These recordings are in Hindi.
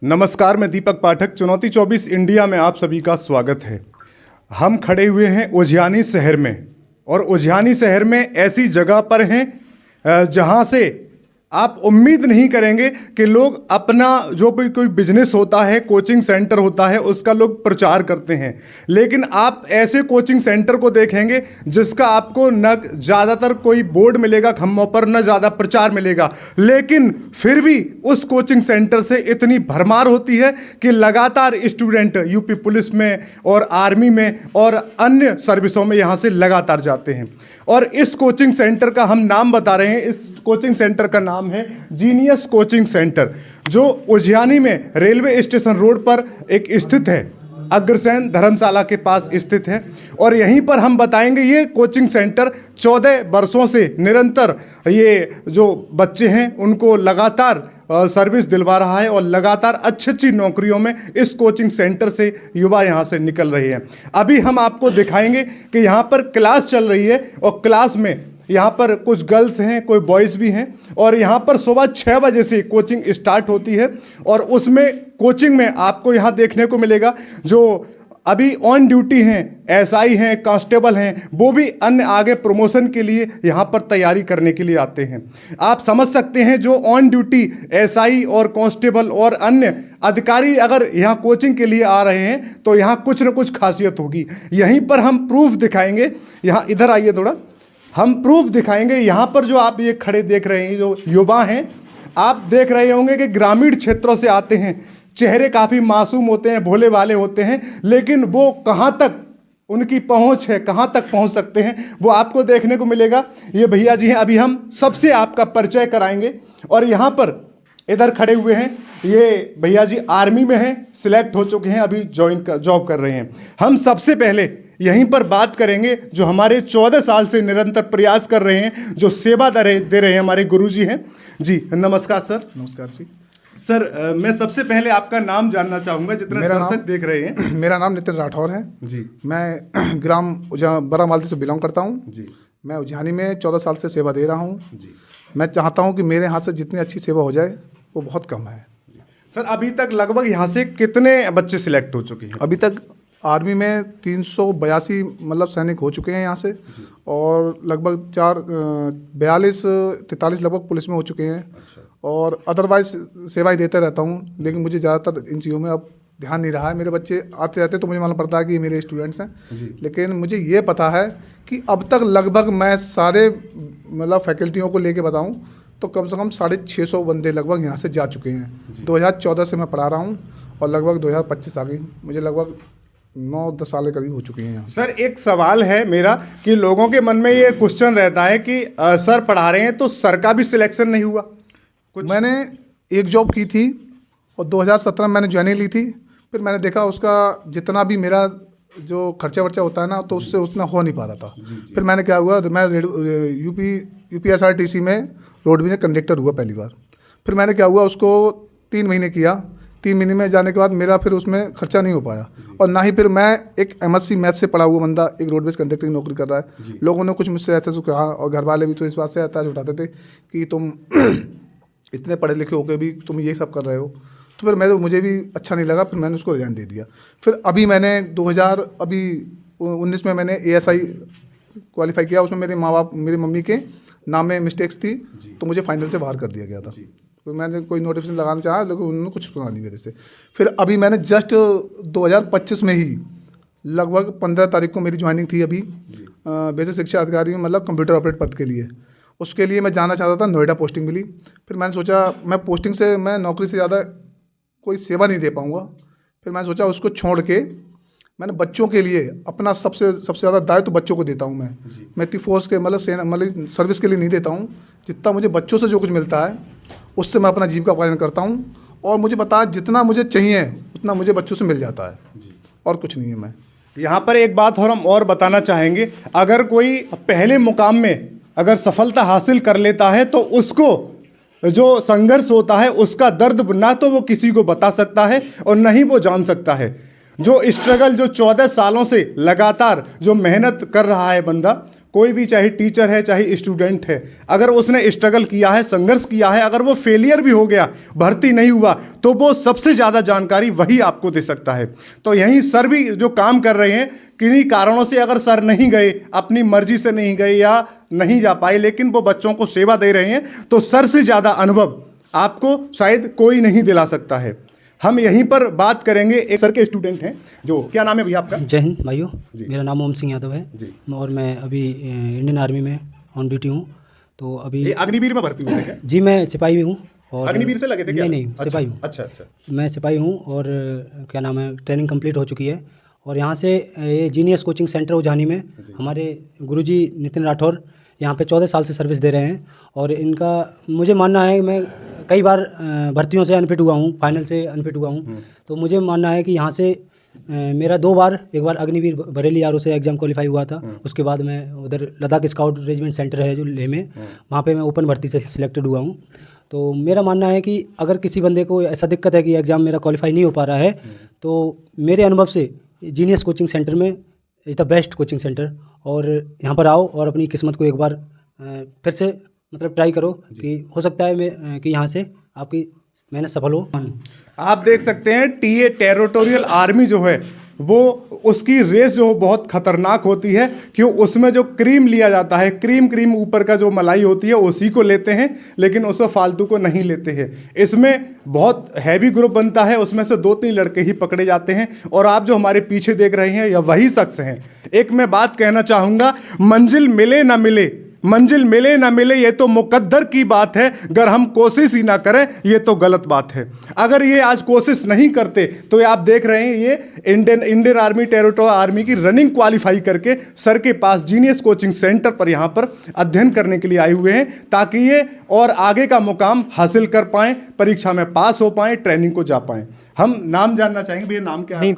नमस्कार, मैं दीपक पाठक। चुनौती 24 इंडिया में आप सभी का स्वागत है। हम खड़े हुए हैं उज्जैनी शहर में, और उज्जैनी शहर में ऐसी जगह पर हैं जहां से आप उम्मीद नहीं करेंगे कि लोग अपना जो भी कोई बिजनेस होता है, कोचिंग सेंटर होता है, उसका लोग प्रचार करते हैं। लेकिन आप ऐसे कोचिंग सेंटर को देखेंगे जिसका आपको न ज़्यादातर कोई बोर्ड मिलेगा खम्भों पर, न ज़्यादा प्रचार मिलेगा, लेकिन फिर भी उस कोचिंग सेंटर से इतनी भरमार होती है कि लगातार स्टूडेंट यूपी पुलिस में और आर्मी में और अन्य सर्विसों में यहाँ से लगातार जाते हैं। और इस कोचिंग सेंटर का हम नाम बता रहे हैं। इस कोचिंग सेंटर का नाम है जीनियस कोचिंग सेंटर, जो उज्जैनी में रेलवे स्टेशन रोड पर एक स्थित है, अग्रसेन धर्मशाला के पास स्थित है। और यहीं पर हम बताएंगे, ये कोचिंग सेंटर 14 वर्षों से निरंतर ये जो बच्चे हैं उनको लगातार सर्विस दिलवा रहा है, और लगातार अच्छी अच्छी नौकरियों में इस कोचिंग सेंटर से युवा यहाँ से निकल रहे हैं। अभी हम आपको दिखाएंगे कि यहाँ पर क्लास चल रही है, और क्लास में यहाँ पर कुछ गर्ल्स हैं, कोई बॉयज़ भी हैं, और यहाँ पर सुबह 6 बजे से कोचिंग स्टार्ट होती है। और उसमें कोचिंग में आपको यहाँ देखने को मिलेगा जो अभी ऑन ड्यूटी हैं, एसआई हैं, कांस्टेबल हैं, वो भी अन्य आगे प्रमोशन के लिए यहाँ पर तैयारी करने के लिए आते हैं। आप समझ सकते हैं, जो ऑन ड्यूटी एसआई और कांस्टेबल और अन्य अधिकारी अगर यहाँ कोचिंग के लिए आ रहे हैं तो यहाँ कुछ न कुछ खासियत होगी। यहीं पर हम प्रूफ दिखाएंगे। यहाँ इधर आइए थोड़ा, हम प्रूफ दिखाएंगे। यहाँ पर जो आप ये खड़े देख रहे हैं, जो युवा हैं, आप देख रहे होंगे कि ग्रामीण क्षेत्रों से आते हैं, चेहरे काफ़ी मासूम होते हैं, भोले वाले होते हैं, लेकिन वो कहाँ तक उनकी पहुँच है, कहाँ तक पहुँच सकते हैं, वो आपको देखने को मिलेगा। ये भैया जी हैं, अभी हम सबसे आपका परिचय कराएंगे। और यहाँ पर इधर खड़े हुए हैं, ये भैया जी आर्मी में हैं, सिलेक्ट हो चुके हैं, अभी जॉब कर रहे हैं। हम सबसे पहले यहीं पर बात करेंगे जो हमारे 14 साल से निरंतर प्रयास कर रहे हैं, जो सेवा दे रहे हैं, हमारे गुरुजी हैं जी। नमस्कार सर। नमस्कार जी। सर, मैं सबसे पहले आपका नाम जानना चाहूँगा, जितने दर्शक देख रहे हैं। मेरा नाम नितिन राठौर है जी। मैं ग्राम बड़ा मालती से बिलोंग करता हूँ जी। मैं उज्जैनी में 14 साल से सेवा दे रहा हूँ जी। मैं चाहता हूँ कि मेरे हाथ से जितनी अच्छी सेवा हो जाए वो बहुत कम है। सर, अभी तक लगभग यहाँ से कितने बच्चे सिलेक्ट हो चुके हैं? अभी तक आर्मी में 382 मतलब सैनिक हो चुके हैं यहाँ से, और लगभग 43 लगभग पुलिस में हो चुके हैं। अच्छा। और अदरवाइज सेवाएं देते रहता हूँ, लेकिन मुझे ज़्यादातर इन चीज़ों में अब ध्यान नहीं रहा है। मेरे बच्चे आते रहते तो मुझे मालूम पड़ता है कि ये मेरे स्टूडेंट्स हैं, लेकिन मुझे ये पता है कि अब तक लगभग मैं सारे मतलब फैकल्टियों को लेके बताऊँ तो कम से कम 650 बंदे लगभग यहाँ से जा चुके हैं। 2014 से मैं पढ़ा रहा हूँ, और लगभग 2025 आ गई, मुझे लगभग 9-10 साल करीब हो चुके हैं यहाँ। सर, एक सवाल है मेरा कि लोगों के मन में ये क्वेश्चन रहता है कि सर पढ़ा रहे हैं तो सर का भी सिलेक्शन नहीं हुआ कुछ? मैंने एक जॉब की थी और 2017 में मैंने ज्वाइनिंग ली थी। फिर मैंने देखा उसका जितना भी मेरा जो खर्चा वर्चा होता है ना, तो उससे उतना हो नहीं पा रहा था। फिर मैंने क्या हुआ, मैं यूपीएसआरटीसी में रोडवेज में कंडक्टर हुआ पहली बार। फिर मैंने क्या हुआ, उसको 3 महीने किया। 3 महीने में जाने के बाद मेरा फिर उसमें खर्चा नहीं हो पाया, और ना ही फिर मैं एक MSc मैथ से पढ़ा हुआ बंदा एक रोडवेज कंडक्टर की नौकरी कर रहा है। लोगों ने कुछ मुझसे ऐसे से कहा, और घर वाले भी तो इस बात से ऐसा उठाते थे कि तुम इतने पढ़े लिखे होकर भी तुम ये सब कर रहे हो। तो फिर मुझे भी अच्छा नहीं लगा, फिर मैंने उसको रिजाइन दे दिया। फिर अभी मैंने 2019 में मैंने ASI क्वालिफाई किया। उसमें मेरे माँ बाप, मेरी मम्मी के नाम में मिस्टेक्स थी, तो मुझे फाइनल से बाहर कर दिया गया था। तो मैंने कोई नोटिफिकेशन लगाना चाहा, लेकिन उन्होंने कुछ सुना नहीं मेरे से। फिर अभी मैंने जस्ट 2025 में ही लगभग 15 तारीख को मेरी ज्वाइनिंग थी अभी बेसिक शिक्षा अधिकारी में, मतलब कंप्यूटर ऑपरेट पद के लिए। उसके लिए मैं जाना चाहता था, नोएडा पोस्टिंग मिली। फिर मैंने सोचा मैं पोस्टिंग से, मैं नौकरी से ज़्यादा कोई सेवा नहीं दे पाऊँगा। फिर मैंने सोचा उसको छोड़ के मैंने बच्चों के लिए अपना सबसे ज़्यादा दायित्व तो बच्चों को देता हूँ। मैं इतनी फोर्स के मतलब सर्विस के लिए नहीं देता हूँ, जितना मुझे बच्चों से जो कुछ मिलता है उससे मैं अपना जीविका उपार्जन करता हूँ। और मुझे पता है जितना मुझे चाहिए उतना मुझे बच्चों से मिल जाता है, और कुछ नहीं है। मैं यहाँ पर एक बात और हम और बताना चाहेंगे, अगर कोई पहले मुकाम में अगर सफलता हासिल कर लेता है तो उसको जो संघर्ष होता है उसका दर्द ना तो वो किसी को बता सकता है और न ही वो जान सकता है। जो स्ट्रगल, जो 14 सालों से लगातार जो मेहनत कर रहा है बंदा, कोई भी चाहे टीचर है चाहे स्टूडेंट है, अगर उसने स्ट्रगल किया है, संघर्ष किया है, अगर वो फेलियर भी हो गया, भर्ती नहीं हुआ, तो वो सबसे ज़्यादा जानकारी वही आपको दे सकता है। तो यहीं सर भी जो काम कर रहे हैं, किन्हीं कारणों से अगर सर नहीं गए, अपनी मर्जी से नहीं गए या नहीं जा पाए, लेकिन वो बच्चों को सेवा दे रहे हैं, तो सर से ज़्यादा अनुभव आपको शायद कोई नहीं दिला सकता है। हम यहीं पर बात करेंगे, एक सर के स्टूडेंट हैं जो, क्या नाम है भैया आपका? जय हिंद भाइयों, मेरा नाम ओम सिंह यादव है जी। और मैं अभी इंडियन आर्मी में ऑन ड्यूटी हूँ। तो अभी ये अग्निवीर में भर्ती हुए थे क्या? जी मैं सिपाही भी हूँ। और अग्निवीर से लगे थे क्या? नहीं अच्छा, सिपाही हूँ। अच्छा अच्छा। मैं सिपाही हूँ और क्या नाम है, ट्रेनिंग कंप्लीट हो चुकी है। और यहाँ से ये जीनियस कोचिंग सेंटर उजानी में हमारे गुरुजी नितिन राठौर यहाँ पे 14 साल से सर्विस दे रहे हैं। और इनका मुझे मानना है, मैं कई बार भर्तियों से अनफिट हुआ हूँ, फाइनल से अनफिट हुआ हूँ, तो मुझे मानना है कि यहाँ से मेरा 2 बार, एक बार अग्निवीर बरेली आर से एग्ज़ाम क्वालिफाई हुआ था, उसके बाद मैं उधर लद्दाख स्काउट रेजिमेंट सेंटर है जो लेह में, वहाँ पे मैं ओपन भर्ती से सिलेक्टेड हुआ हूँ। तो मेरा मानना है कि अगर किसी बंदे को ऐसा दिक्कत है कि एग्ज़ाम मेरा क्वालिफाई नहीं हो पा रहा है, तो मेरे अनुभव से जीनियस कोचिंग सेंटर में is the best coaching centre. और यहाँ पर आओ और अपनी किस्मत को एक बार फिर से मतलब ट्राई करो कि हो सकता है कि यहाँ से आपकी मेहनत सफल हो। आप देख सकते हैं टीए टेरिटोरियल आर्मी जो है वो, उसकी रेस जो बहुत खतरनाक होती है, क्यों उसमें जो क्रीम लिया जाता है, क्रीम ऊपर का जो मलाई होती है उसी को लेते हैं, लेकिन उसको फालतू को नहीं लेते हैं। इसमें बहुत हैवी ग्रुप बनता है, उसमें से 2-3 लड़के ही पकड़े जाते हैं। और आप जो हमारे पीछे देख रहे हैं, यह वही शख्स हैं। एक मैं बात कहना चाहूँगा, मंजिल मिले ना मिले, मंजिल मिले ना मिले, ये तो मुकद्दर की बात है, अगर हम कोशिश ही ना करें ये तो गलत बात है। अगर ये आज कोशिश नहीं करते तो ये आप देख रहे हैं, ये इंडियन आर्मी टेरिटोरियल आर्मी की रनिंग क्वालिफाई करके सर के पास जीनियस कोचिंग सेंटर पर यहाँ पर अध्ययन करने के लिए आए हुए हैं, ताकि ये और आगे का मुकाम हासिल कर पाएँ, परीक्षा में पास हो पाएँ, ट्रेनिंग को जा पाएँ। हम नाम जानना चाहेंगे, भैया नाम क्या है?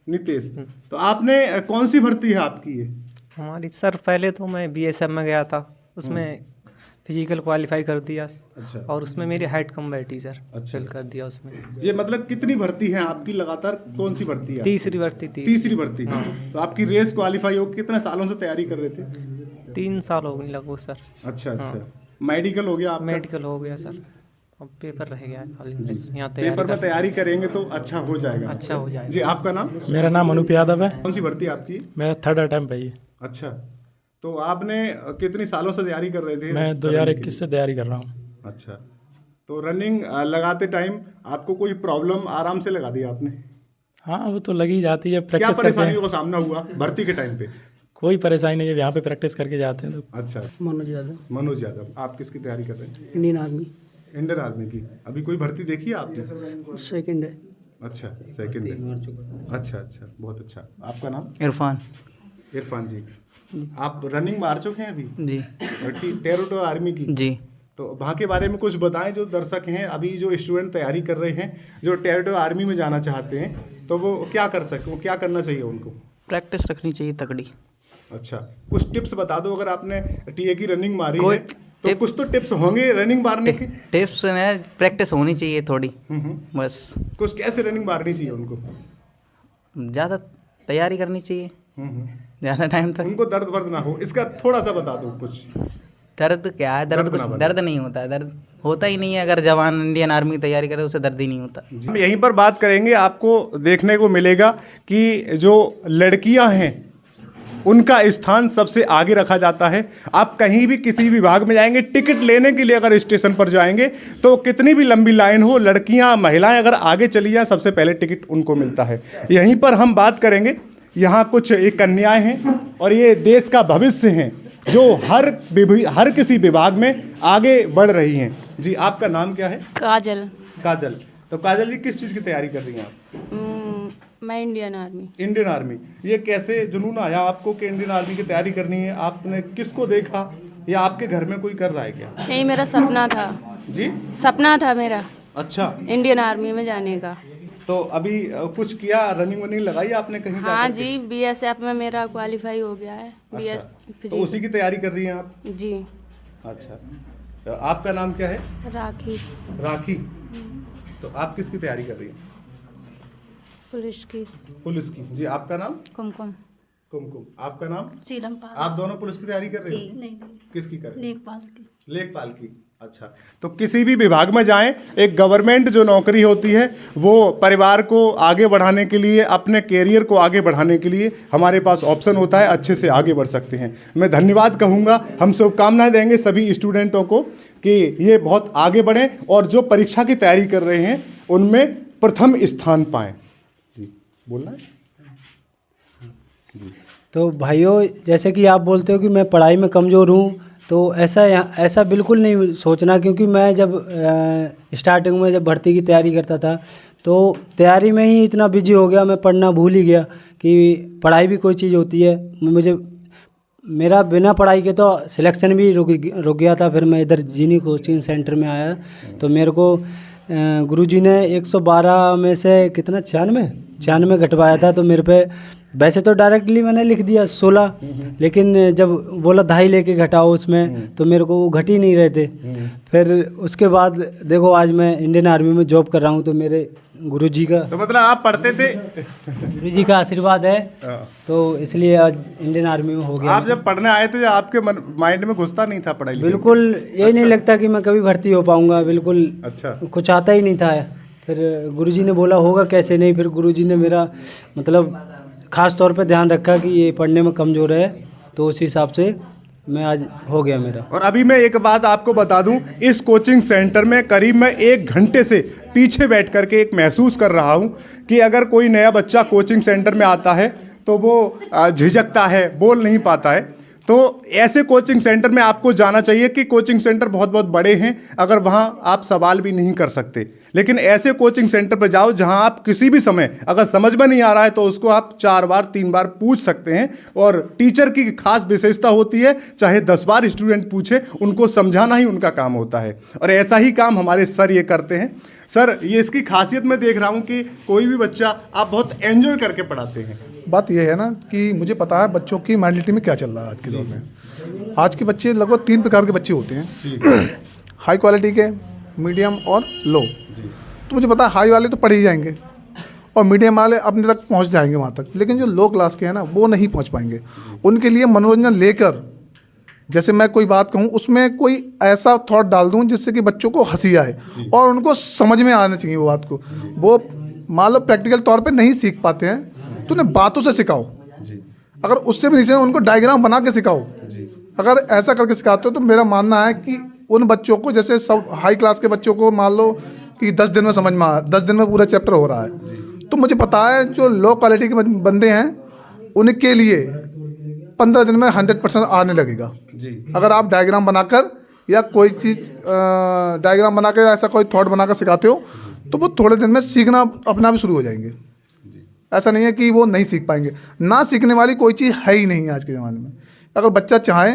नितेश। तो आपने कौन सी भर्ती है आपकी ये? हमारी सर, पहले तो मैं बीएसएफ में गया था, उसमें फिजिकल क्वालिफाई कर दिया। अच्छा। और उसमें मेरी हाइट कम बैठी सर। अच्छा। फिल कर दिया उसमें। ये मतलब कितनी भर्ती है आपकी लगातार, कौन सी भर्ती है? तीसरी भर्ती थी। तीसरी भर्ती। तो आपकी रेस क्वालिफाई हो, कितने सालों से तैयारी कर रहे थे? 3 साल हो गए लगभग सर। अच्छा अच्छा। मेडिकल हो गया आपका? मेडिकल हो गया सर, अब पेपर रह गया है खाली, यहाँ पेपर में तैयारी करेंगे तो अच्छा हो जाएगा। अच्छा हो जाएगा। जी, आपका नाम? मेरा नाम अनूप यादव है। कौन सी भर्ती है आपकी? मेरा 3rd अटेम्प्ट है ये। अच्छा, तो आपने कितनी सालों से तैयारी कर रहे थे? मैं 2021 से तैयारी कर रहा हूँ। अच्छा, तो रनिंग लगाते टाइम आपको कोई प्रॉब्लम आराम से लगा दी आपने? हाँ, वो तो लगी जाती है, क्या प्रैक्टिस करते परेशानियों हैं। का सामना हुआ भर्ती के टाइम पे? कोई परेशानी नहीं है, यहाँ पे प्रैक्टिस करके जाते हैं तो। अच्छा, मनोज यादव, आप किसकी तैयारी कर रहे हैं? इंडियन आर्मी इंडियन आर्मी की। अभी कोई भर्ती देखी है आपने? सेकेंड है। अच्छा, सेकंड है। अच्छा अच्छा, बहुत अच्छा। आपका नाम? इरफान जी। आप रनिंग मार चुके हैं अभी? जी टेरिटोरियल आर्मी की? जी। तो वहाँ के बारे में कुछ बताएं, जो दर्शक हैं, अभी जो स्टूडेंट तैयारी कर रहे हैं, जो टेरिटोरियल आर्मी में जाना चाहते हैं, तो वो क्या कर सकते, वो क्या करना चाहिए उनको? प्रैक्टिस रखनी चाहिए तगड़ी। अच्छा, कुछ टिप्स बता दो। अगर आपने टीए की रनिंग मारी कोई है तो कुछ तो टिप्स होंगे रनिंग मारने के? टिप्स में प्रैक्टिस होनी चाहिए थोड़ी, बस। कुछ कैसे रनिंग मारनी चाहिए उनको? ज़्यादा तैयारी करनी चाहिए, ज़्यादा टाइम तक। उनको दर्द वर्द ना हो, इसका थोड़ा सा बता दो कुछ। दर्द क्या है? दर्द ना बने। दर्द नहीं होता है, दर्द होता ही नहीं है। अगर जवान इंडियन आर्मी की तैयारी करे उसे दर्द ही नहीं होता। हम यहीं पर बात करेंगे, आपको देखने को मिलेगा कि जो लड़कियां हैं उनका स्थान सबसे आगे रखा जाता है। आप कहीं भी किसी विभाग में जाएंगे, टिकट लेने के लिए अगर स्टेशन पर जाएंगे तो कितनी भी लंबी लाइन हो, लड़कियां महिलाएं अगर आगे चली जाएं, सबसे पहले टिकट उनको मिलता है। यहीं पर हम बात करेंगे, यहाँ कुछ एक कन्याएं हैं और ये देश का भविष्य हैं, जो हर किसी विभाग में आगे बढ़ रही हैं। जी, आपका नाम क्या है? काजल। काजल। तो काजल जी, किस चीज़ की तैयारी कर रही हैं आप? मैं इंडियन आर्मी। Indian army. ये कैसे जुनून आया आपको कि इंडियन आर्मी की तैयारी करनी है? आपने किसको देखा या आपके घर में कोई कर रहा है क्या? नहीं, मेरा सपना था। जी, सपना था मेरा अच्छा, इंडियन आर्मी में जाने का। तो अभी कुछ किया, रनिंग वनिंग लगाई आपने कहीं? हाँ जी, बीएसएफ में मेरा क्वालिफाई हो गया है। अच्छा, तो उसी की तैयारी कर रही हैं आप? जी। अच्छा, तो आपका नाम क्या है? राखी। राखी। तो आप किसकी तैयारी कर रही हैं? पुलिस की। पुलिस की। जी, आपका नाम? कुमकुम। कुमकुम, आपका नाम? सीरम पाल। आप दोनों पुलिस की तैयारी कर रहे हो? नहीं किसकी कर रहे हो? लेखपाल की। लेखपाल की। अच्छा, तो किसी भी विभाग में जाएं, एक गवर्नमेंट जो नौकरी होती है वो परिवार को आगे बढ़ाने के लिए, अपने कैरियर को आगे बढ़ाने के लिए हमारे पास ऑप्शन होता है, अच्छे से आगे बढ़ सकते हैं। मैं धन्यवाद कहूँगा, हम शुभकामनाएं देंगे सभी स्टूडेंटों को कि ये बहुत आगे बढ़ें और जो परीक्षा की तैयारी कर रहे हैं उनमें प्रथम स्थान पाएँ। जी, बोलना है? तो भाइयों, जैसे कि आप बोलते हो कि मैं पढ़ाई में कमज़ोर हूँ, तो ऐसा बिल्कुल नहीं सोचना, क्योंकि मैं जब स्टार्टिंग में जब भर्ती की तैयारी करता था तो तैयारी में ही इतना बिजी हो गया, मैं पढ़ना भूल ही गया कि पढ़ाई भी कोई चीज़ होती है। मेरा बिना पढ़ाई के तो सिलेक्शन भी रुक गया था। फिर मैं इधर जीनी कोचिंग सेंटर में आया तो मेरे को गुरुजी ने 112 में से कितना 96 घटवाया था। तो मेरे पे वैसे तो डायरेक्टली मैंने लिख दिया 16, लेकिन जब बोला 2.5 लेके घटाओ उसमें, तो मेरे को वो घट ही नहीं रहे थे। फिर उसके बाद देखो आज मैं इंडियन आर्मी में जॉब कर रहा हूँ, तो मेरे गुरुजी का, तो मतलब आप पढ़ते थे? गुरुजी का आशीर्वाद है, तो इसलिए आज इंडियन आर्मी में हो गया। आप जब पढ़ने आए थे, आपके माइंड में घुसता नहीं था पढ़ाई? बिल्कुल ये नहीं लगता कि मैं कभी भर्ती हो पाऊंगा, बिल्कुल। अच्छा, कुछ आता ही नहीं था। फिर गुरुजी ने बोला होगा कैसे नहीं, फिर गुरुजी ने मेरा मतलब ख़ास तौर पे ध्यान रखा कि ये पढ़ने में कमज़ोर है, तो उस हिसाब से मैं आज हो गया मेरा। और अभी मैं एक बात आपको बता दूं, इस कोचिंग सेंटर में करीब मैं 1 घंटे से पीछे बैठ करके एक महसूस कर रहा हूं कि अगर कोई नया बच्चा कोचिंग सेंटर में आता है तो वो झिझकता है, बोल नहीं पाता है। तो ऐसे कोचिंग सेंटर में आपको जाना चाहिए कि कोचिंग सेंटर बहुत बहुत बड़े हैं, अगर वहाँ आप सवाल भी नहीं कर सकते, लेकिन ऐसे कोचिंग सेंटर पर जाओ जहाँ आप किसी भी समय अगर समझ में नहीं आ रहा है तो उसको आप 4 बार 3 बार पूछ सकते हैं। और टीचर की खास विशेषता होती है, चाहे 10 बार स्टूडेंट पूछे, उनको समझाना ही उनका काम होता है। और ऐसा ही काम हमारे सर ये करते हैं। सर, ये इसकी खासियत मैं देख रहा हूँ कि कोई भी बच्चा आप बहुत एंजॉय करके पढ़ाते हैं। बात यह है ना कि मुझे पता है बच्चों की मेंटालिटी में क्या चल रहा है आज के दौर में। आज के बच्चे लगभग 3 प्रकार के बच्चे होते हैं, हाई क्वालिटी के, मीडियम और लो। तो मुझे पता है हाई वाले तो पढ़ ही जाएंगे और मीडियम वाले अपने तक पहुंच जाएंगे वहाँ तक, लेकिन जो लो क्लास के हैं ना वो नहीं पहुंच पाएंगे। उनके लिए मनोरंजन लेकर, जैसे मैं कोई बात कहूँ उसमें कोई ऐसा थॉट डाल दूँ जिससे कि बच्चों को हंसी आए और उनको समझ में आना चाहिए वो बात को। वो मान लो प्रैक्टिकल तौर पे नहीं सीख पाते हैं तो उन्हें बातों से सिखाओ, अगर उससे भी नहीं सीखे उनको डायग्राम बना के सिखाओ। अगर ऐसा करके सिखाते हो तो मेरा मानना है कि उन बच्चों को, जैसे सब हाई क्लास के बच्चों को मान लो कि 10 दिन में समझ में 10 दिन में पूरा चैप्टर हो रहा है, तो मुझे पता है जो लो क्वालिटी के बंदे हैं उनके लिए 15 दिन में 100% आने लगेगा। अगर आप डायग्राम बनाकर या कोई चीज़ डायग्राम बनाकर ऐसा कोई थॉट बनाकर सिखाते हो तो वो थोड़े दिन में सीखना अपना भी शुरू हो जाएंगे। ऐसा नहीं है कि वो नहीं सीख पाएंगे, ना सीखने वाली कोई चीज़ है ही नहीं आज के ज़माने में। अगर बच्चा चाहे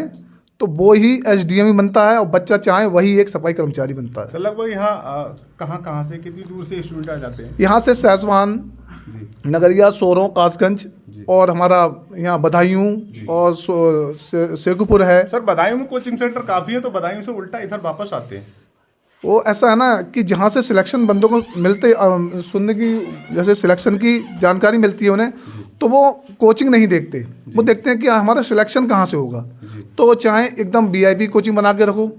तो वो ही SDM ही बनता है और बच्चा चाहे वही एक सफाई कर्मचारी बनता है। सर, लगभग यहाँ कहाँ से, कितनी दूर से स्टूडेंट आ जाते हैं? यहाँ से सहसवान, नगरिया, सोरों, कासगंज और हमारा यहाँ बदायूं और शेखुपुर है। सर, बदायूं में कोचिंग सेंटर काफ़ी है, तो बदायूं से उल्टा इधर वापस आते हैं। वो ऐसा है ना कि जहाँ से सिलेक्शन बंदों को मिलते सुनने की, जैसे सिलेक्शन की जानकारी मिलती है उन्हें, तो वो कोचिंग नहीं देखते, वो देखते हैं कि हमारा सिलेक्शन कहाँ से होगा। तो चाहे एकदम VIP कोचिंग बना के रखो,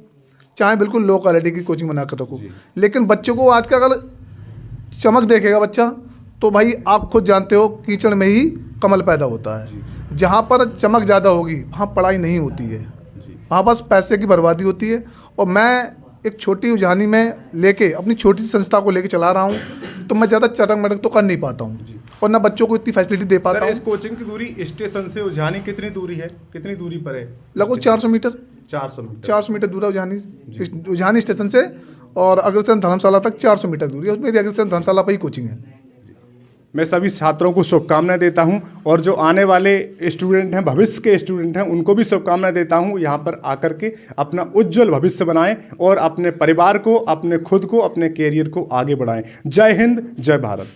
चाहे बिल्कुल लो क्वालिटी की कोचिंग बना कर रखो, लेकिन बच्चों को आज का अगर चमक देखेगा बच्चा तो भाई आप खुद जानते हो कीचड़ में ही कमल पैदा होता है। जहाँ पर चमक ज़्यादा होगी वहाँ पढ़ाई नहीं होती है, वहाँ बस पैसे की बर्बादी होती है। और मैं एक छोटी उजानी में लेके अपनी छोटी संस्था को लेके चला रहा हूँ, तो मैं ज़्यादा चटक मटक तो कर नहीं पाता हूँ और ना बच्चों को इतनी फैसिलिटी दे पाता हूँ। इस कोचिंग की दूरी स्टेशन से उजानी कितनी दूरी है, कितनी दूरी पर है? लगभग 400 मीटर। 400 मीटर दूर है उजानी स्टेशन से, और अग्रसेन धर्मशाला तक 400 मीटर दूरी है। मेरी अग्रसेन धर्मशाला पर ही कोचिंग है। मैं सभी छात्रों को शुभकामनाएं देता हूं और जो आने वाले स्टूडेंट हैं, भविष्य के स्टूडेंट हैं, उनको भी शुभकामनाएं देता हूं। यहां पर आकर के अपना उज्जवल भविष्य बनाएं और अपने परिवार को, अपने खुद को, अपने कैरियर को आगे बढ़ाएं। जय हिंद, जय भारत।